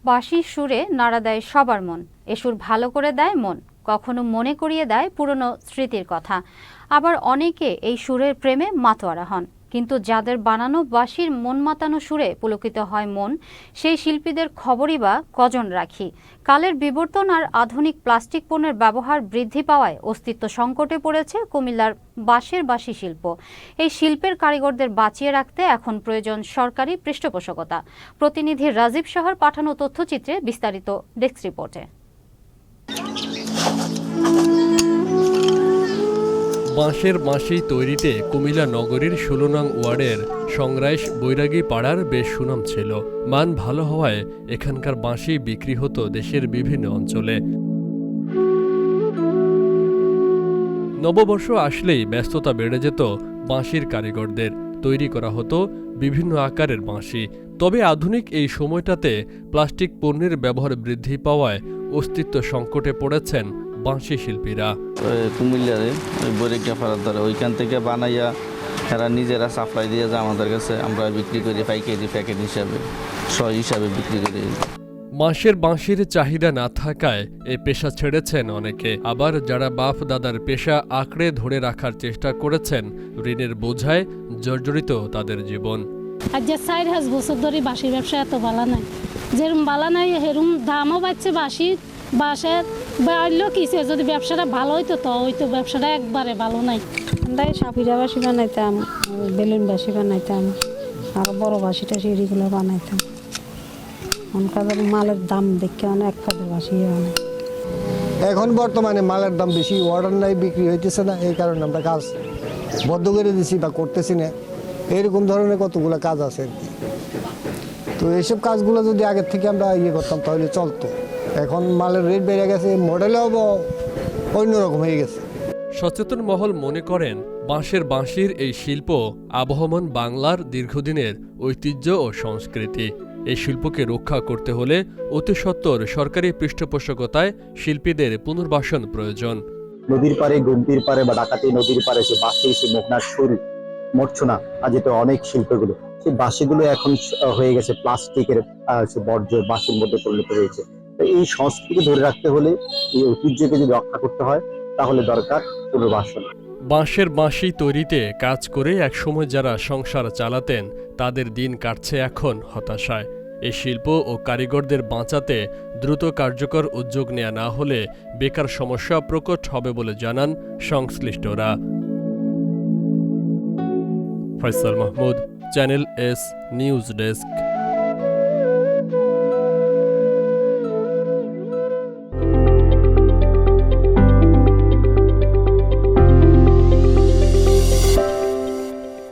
বাঁশির সুরে নাড়া দেয় সবার মন, এ সুর ভালো করে দেয় মন, কখনো মনে করিয়ে দেয় পুরনো স্মৃতির কথা। আবার অনেকে এই সুরের প্রেমে মাতোয়ারা হন। কিন্তু যাদের বানানো বাঁশির মন মাতানো সুরে পুলকিত হয় মন, সেই শিল্পীদের খবরই বা কজন রাখি। কালের বিবর্তন আর আধুনিক প্লাস্টিক পণ্যের ব্যবহার বৃদ্ধি পাওয়ায় অস্তিত্ব সংকটে পড়েছে কুমিল্লার বাঁশের বাঁশি শিল্প। এই শিল্পের কারিগরদের বাঁচিয়ে রাখতে এখন প্রয়োজন সরকারি পৃষ্ঠপোষকতা। প্রতিনিধি রাজীব সাহার পাঠানো তথ্যচিত্রে বিস্তারিত ডেস্ক রিপোর্টে। বাঁশের বাঁশি তৈরিতে কুমিল্লা নগরীর ১৬ নং ওয়ার্ডের সংরাইশ বৈরাগী পাড়ার বেশ সুনাম ছিল। মান ভালো হওয়ায় এখানকার বাঁশি বিক্রি হতো দেশের বিভিন্ন অঞ্চলে। নববর্ষ আসলেই ব্যস্ততা বেড়ে যেত বাঁশির কারিগরদের। তৈরি করা হতো বিভিন্ন আকারের বাঁশি। তবে আধুনিক এই সময়টাতে প্লাস্টিক পণ্যের ব্যবহার বৃদ্ধি পাওয়ায় অস্তিত্ব সংকটে পড়েছেন বাঁশি শিল্পীরা। কুমিল্লারে বৈরাগী পাড়ার ধরে ওইখান থেকে বানাইয়া এরা নিজেরা সাপ্লাই দিয়ে যায় আমাদের কাছে, আমরা বিক্রি করি পাইকারি প্যাকেট হিসাবে, হিসাবে বিক্রি করি। বাঁশের বাঁশির চাহিদা না থাকায় এই পেশা ছেড়েছেন অনেকে। আবার যারা বাপ দাদার পেশা আঁকড়ে ধরে রাখার চেষ্টা করেছেন, ঋণের বোঝায় জর্জরিত তাদের জীবন। আর যে ৪-৫ বছর ধরে বাঁশির ব্যবসা এত ভালো নাই, যেরকম ভালো নাই সেরকম দামও পাচ্ছে বাঁশের বাড়লো কিসে। যদি ব্যবসাটা ভালো হইতো তো হইতো, ব্যবসাটা একবারে ভালো নাই। আমরা সাপিরা বাঁশি বানাইতাম, বেলুন বাঁশি বানাইতাম, আর বড় বাঁশিটা সিঁড়িগুলো বানাইতাম। অনকাদের মালের দাম দেখে অনেক কাদের বাঁশি বানাই। এখন বর্তমানে মালের দাম বেশি, অর্ডার নাই, বিক্রি হইতেছে না, এই কারণে আমরা কাজ বন্ধ করে দিছি বা করতেছি না। এরকম ধরনের কতগুলো কাজ আছে আর কি। তো এইসব কাজগুলো যদি আগের থেকে আমরা করতাম তাহলে চলতো। এখন মালের রেট বেড়ে গেছে, মডেলও অন্যরকম হয়ে গেছে। সচেতন মহল মনে করেন বাঁশের বাঁশির এই শিল্প আবহমান বাংলার দীর্ঘদিনের ঐতিহ্য ও সংস্কৃতি। এই শিল্পকে রক্ষা করতে হলে অতি সত্বর সরকারি পৃষ্ঠপোষকতায় শিল্পীদের পুনর্বাসন প্রয়োজন। নদীর পাড়ে, গুমতির পাড়ে বা ডাকাতি নদীর পাড়ে সে বাঁশি, সে মোহনার সুর, মূর্ছনা, আজ তো অনেক শিল্পগুলো, সেই বাঁশিগুলো এখন হয়ে গেছে প্লাস্টিকের বর্জ্য বাঁশির মধ্যে পরিণত হয়েছে। এই সংস্কৃতিকে ধরে রাখতে হলে, এই ঐতিহ্যকে যদি রক্ষা করতে হয়, তাহলে দরকার পুনর্বাসন। বাঁশের বাঁশি তৈরিতে কাজ করে একসময় যারা সংসার চালাতেন, তাদের দিন কাটছে এখন হতাশায়। এই শিল্প ও কারিগরদের বাঁচাতে দ্রুত কার্যকর উদ্যোগ নেওয়া না হলে বেকার সমস্যা প্রকট হবে বলে জানান সংশ্লিষ্টরা। Faisal Mahmud, channel S news desk.